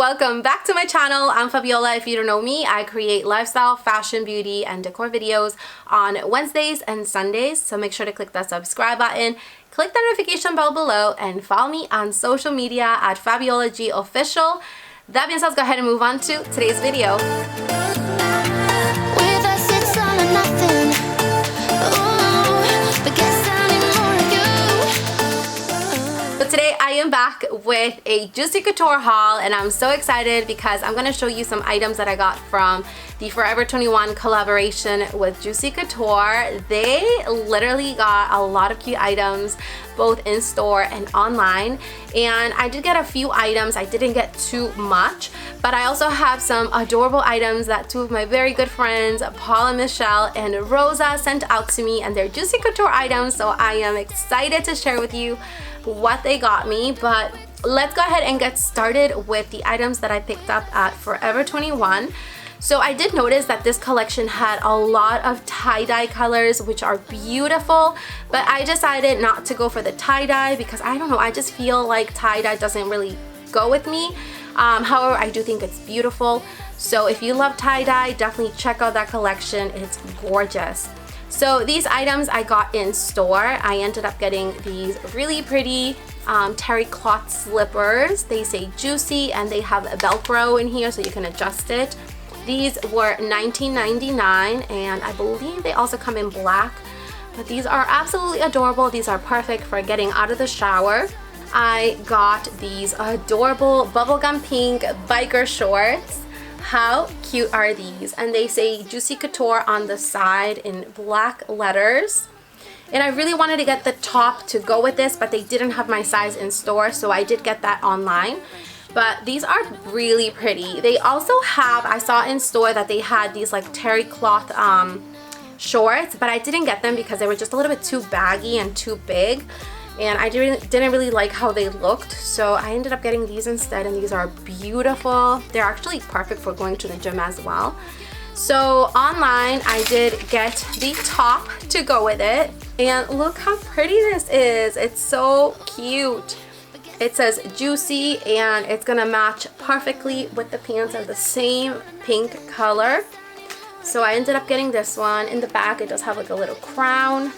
welcome back to my channel. I'm Fabiola. If you don't know me, I create lifestyle, fashion, beauty, and decor videos on Wednesdays and Sundays. So make sure to click that subscribe button, click the notification bell below, and follow me on social media at FABIOLAG That being said, let's go ahead and move on to today's video. So today I am back with a Juicy Couture haul, and I'm so excited because I'm going to show you some items that I got from the Forever 21 collaboration with Juicy Couture. They literally got a lot of cute items both in store and online, and I did get a few items. I didn't get too much, but I also have some adorable items that two of my very good friends, Paula Michelle and Rosa, sent out to me, and they're Juicy Couture items, so I am excited to share with you what they got me. But let's go ahead and get started with the items that I picked up at Forever 21. So I did notice that this collection had a lot of tie-dye colors, which are beautiful, but I decided not to go for the tie-dye because I don't know, I just feel like tie-dye doesn't really go with me. However, I do think it's beautiful. So if you love tie-dye, definitely check out that collection. It's gorgeous. So these items I got in store. I ended up getting these really pretty terry cloth slippers. They say Juicy and they have a Velcro in here so you can adjust it. These were $19.99, and I believe they also come in black, but these are absolutely adorable. These are perfect for getting out of the shower. I got these adorable bubblegum pink biker shorts. How cute are these? And they say Juicy Couture on the side in black letters. And I really wanted to get the top to go with this, but they didn't have my size in store, so I did get that online. But these are really pretty. They also have, I saw in store that they had these like terry cloth shorts, but I didn't get them because they were just a little bit too baggy and too big, and I didn't really like how they looked, so I ended up getting these instead, and these are beautiful. They're actually perfect for going to the gym as well. So online I did get the top to go with it, and look how pretty this is. It's so cute. It says Juicy, and it's gonna match perfectly with the pants of the same pink color. So I ended up getting this one. In the back it does have like a little crown,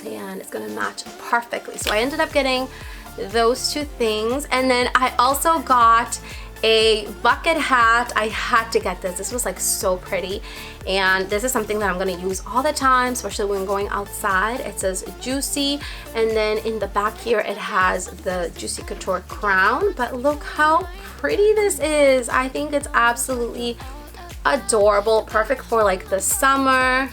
and it's gonna match perfectly. So I ended up getting those two things, and then I also got a bucket hat. I had to get this. This was like so pretty, and this is something that I'm gonna use all the time, especially when going outside. It says Juicy, and then in the back here it has the Juicy Couture crown, but look how pretty this is. I think it's absolutely adorable, perfect for like the summer.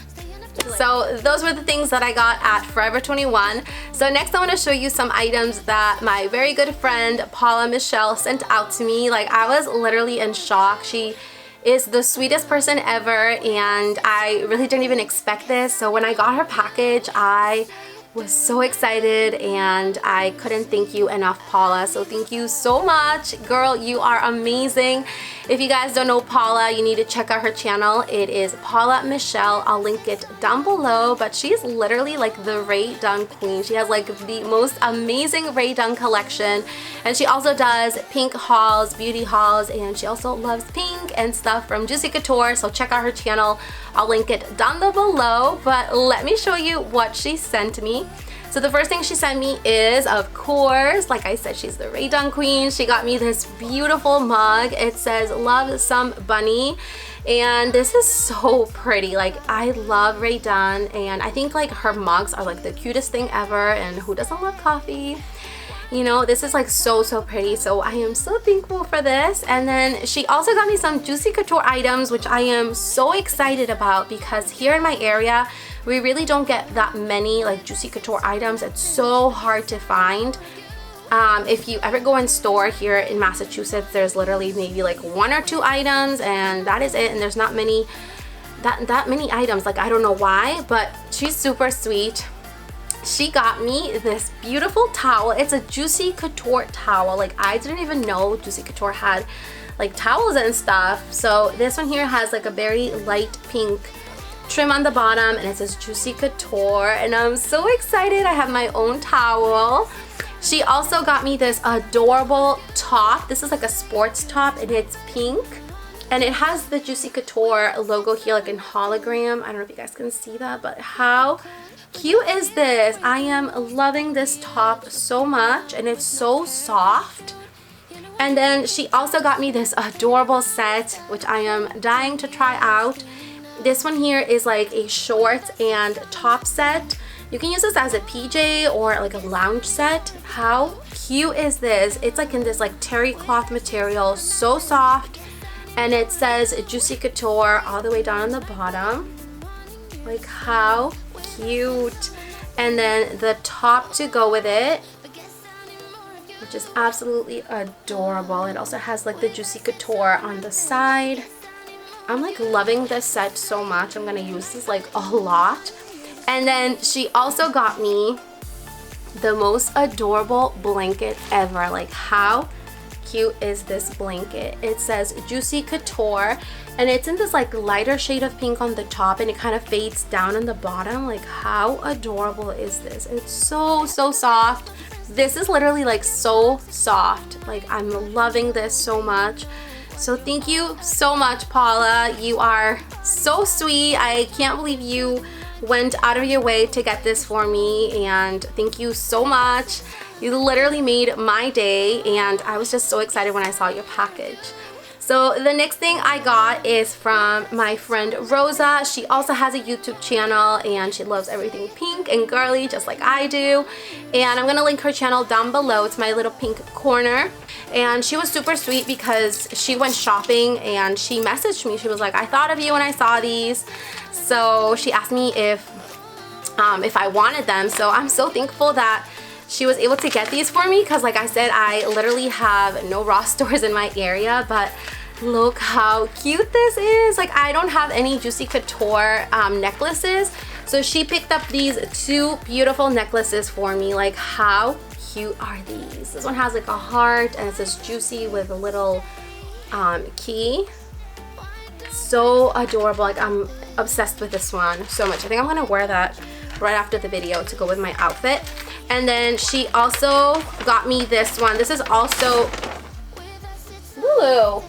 So those were the things that I got at Forever 21. So next I want to show you some items that my very good friend Paula Michelle sent out to me. Like, I was literally in shock. She is the sweetest person ever, and I really didn't even expect this. So when I got her package, I was so excited, and I couldn't thank you enough, Paula. So thank you so much, girl. You are amazing. If you guys don't know Paula, you need to check out her channel. It is Paula Michelle. I'll link it down below, but she's literally like the Rae Dunn queen. She has like the most amazing Rae Dunn collection, and she also does pink hauls, beauty hauls, and she also loves pink and stuff from Juicy Couture. So check out her channel. I'll link it down below, but let me show you what she sent me. So the first thing she sent me is, of course, like I said, she's the Rae Dunn queen. She got me this beautiful mug. It says love some bunny, and this is so pretty. Like, I love Rae Dunn, and I think like her mugs are like the cutest thing ever, and who doesn't love coffee? You know, this is like so pretty, so I am so thankful for this. And then she also got me some Juicy Couture items, which I am so excited about because here in my area we really don't get that many like Juicy Couture items. It's so hard to find. If you ever go in store here in Massachusetts, there's literally maybe like 1 or 2 items, and that is it, and there's not many that many items. Like, I don't know why, but she's super sweet. She got me this beautiful towel. It's a Juicy Couture towel. Like, I didn't even know Juicy Couture had like towels and stuff. So this one here has like a very light pink trim on the bottom, and it says Juicy Couture, and I'm so excited. I have my own towel. She also got me this adorable top top. This is like a sports top and it's pink. And it has the Juicy Couture logo here like in hologram. I don't know if you guys can see that, but how cute is this? I am loving this top so much and it's so soft. And then she also got me this adorable set, which I am dying to try out. This one here is like a shorts and top set. You can use this as a PJ or like a lounge set. How cute is this? It's like in this like terry cloth material, so soft. And it says Juicy Couture all the way down on the bottom. Like how cute. And then the top to go with it, which is absolutely adorable. It also has like the Juicy Couture on the side. I'm like loving this set so much. I'm gonna use this like a lot. And then she also got me the most adorable blanket ever. Like how cute is this blanket? It says Juicy Couture and it's in this like lighter shade of pink on the top and it kind of fades down on the bottom. Like how adorable is this? It's so soft. This is literally like so soft. Like I'm loving this so much. So thank you so much, Paula. You are so sweet. I can't believe you went out of your way to get this for me, and thank you so much. You literally made my day and I was just so excited when I saw your package. So the next thing I got is from my friend Rosa. She also has a YouTube channel and she loves everything pink and girly just like I do. And I'm gonna link her channel down below. It's my little pink corner. And she was super sweet because she went shopping and she messaged me. She was like, I thought of you when I saw these. So she asked me if I wanted them. So I'm so thankful that she was able to get these for me because like I said, I literally have no Ross stores in my area, but look how cute this is. Like I don't have any Juicy Couture necklaces, so she picked up these two beautiful necklaces for me. Like how cute are these? This one has like a heart and it says Juicy with a little key. So adorable. Like I'm obsessed with this one so much. I think I'm gonna wear that right after the video to go with my outfit. And then she also got me this one. This is also Lulu.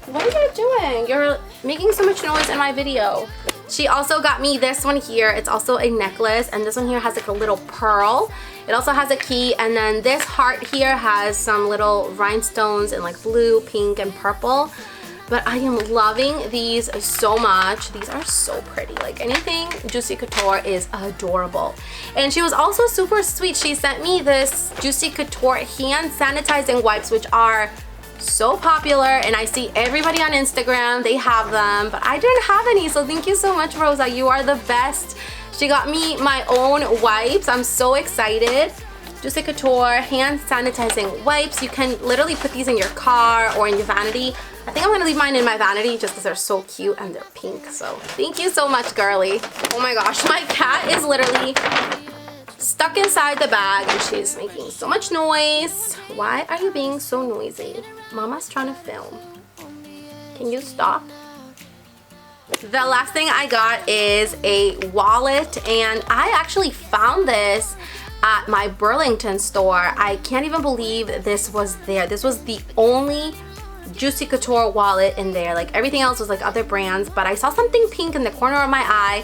What are you doing? You're making so much noise in my video. She also got me this one here. It's also a necklace, and this one here has like a little pearl. It also has a key, and then this heart here has some little rhinestones in like blue, pink, and purple. But I am loving these so much. These are so pretty. Like anything Juicy Couture is adorable. And she was also super sweet. She sent me this Juicy Couture hand sanitizing wipes, which are so popular, and I see everybody on Instagram, they have them, but I didn't have any. So thank you so much, Rosa. You are the best. She got me my own wipes. I'm so excited. Juicy Couture hand sanitizing wipes. You can literally put these in your car or in your vanity. I think I'm gonna leave mine in my vanity just because they're so cute and they're pink. So thank you so much, girly. Oh my gosh, my cat is literally stuck inside the bag and she's making so much noise. Why are you being so noisy? Mama's trying to film. Can you stop? The last thing I got is a wallet, and I actually found this at my Burlington store. I can't even believe this was there. This was the only Juicy Couture wallet in there. Like everything else was like other brands, but I saw something pink in the corner of my eye.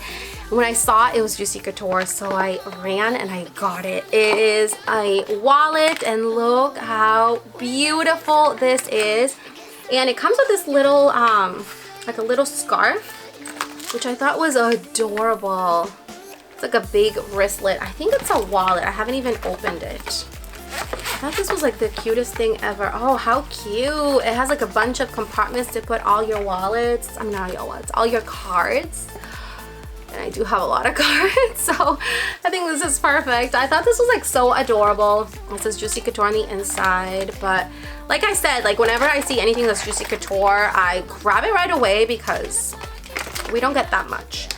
When I saw it was Juicy Couture, so I ran and I got it. It is a wallet, and look how beautiful this is. And it comes with this little like a little scarf, which I thought was adorable. It's like a big wristlet. I think it's a wallet. I haven't even opened it. I thought this was like the cutest thing ever. Oh, how cute. It has like a bunch of compartments to put all your wallets. I mean, not your wallets, all your cards. And I do have a lot of cards, so I think this is perfect. I thought this was like so adorable. It says Juicy Couture on the inside, but like I said, like whenever I see anything that's Juicy Couture, I grab it right away because we don't get that much.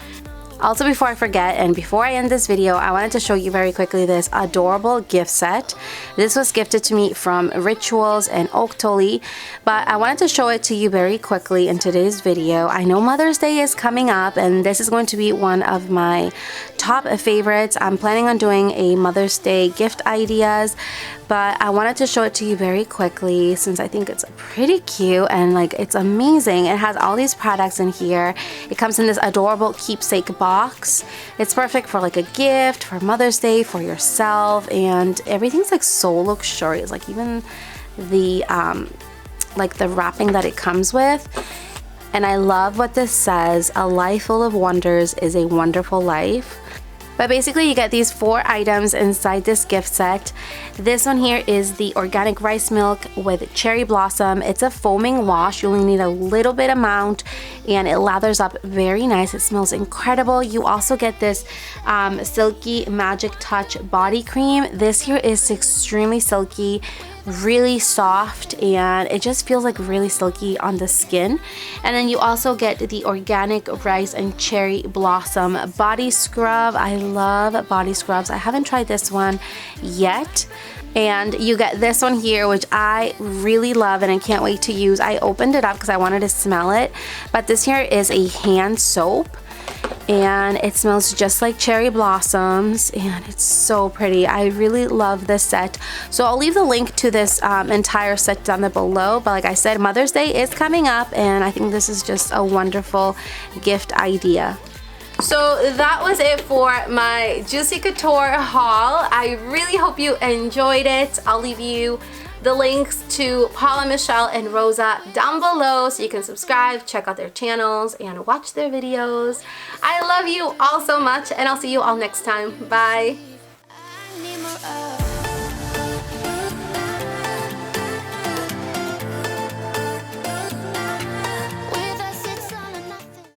Also, before I forget and before I end this video, I wanted to show you very quickly this adorable gift set. This was gifted to me from Rituals and Oaktoli, but I wanted to show it to you very quickly in today's video. I know Mother's Day is coming up, and this is going to be one of my top favorites. I'm planning on doing a Mother's Day gift ideas, but I wanted to show it to you very quickly since I think it's pretty cute and like it's amazing. It has all these products in here. It comes in this adorable keepsake box. It's perfect for like a gift, for Mother's Day, for yourself, and everything's like so luxurious. Like even the like the wrapping that it comes with. And I love what this says: a life full of wonders is a wonderful life. But basically you get these 4 items inside this gift set. This one here is the organic rice milk with cherry blossom. It's a foaming wash. You only need a little bit amount and it lathers up very nice. It smells incredible. You also get this Silky Magic Touch body cream. This here is extremely silky, really soft, and it just feels like really silky on the skin. And then you also get the organic rice and cherry blossom body scrub. I love body scrubs. I haven't tried this one yet. And you get this one here, which I really love and I can't wait to use. I opened it up because I wanted to smell it, but this here is a hand soap. And it smells just like cherry blossoms and it's so pretty. I really love this set. So I'll leave the link to this entire set down there below, but like I said, Mother's Day is coming up and I think this is just a wonderful gift idea. So that was it for my Juicy Couture haul. I really hope you enjoyed it. I'll leave you the links to Paula Michelle and Rosa down below so you can subscribe, check out their channels, and watch their videos. I love you all so much, and I'll see you all next time. Bye.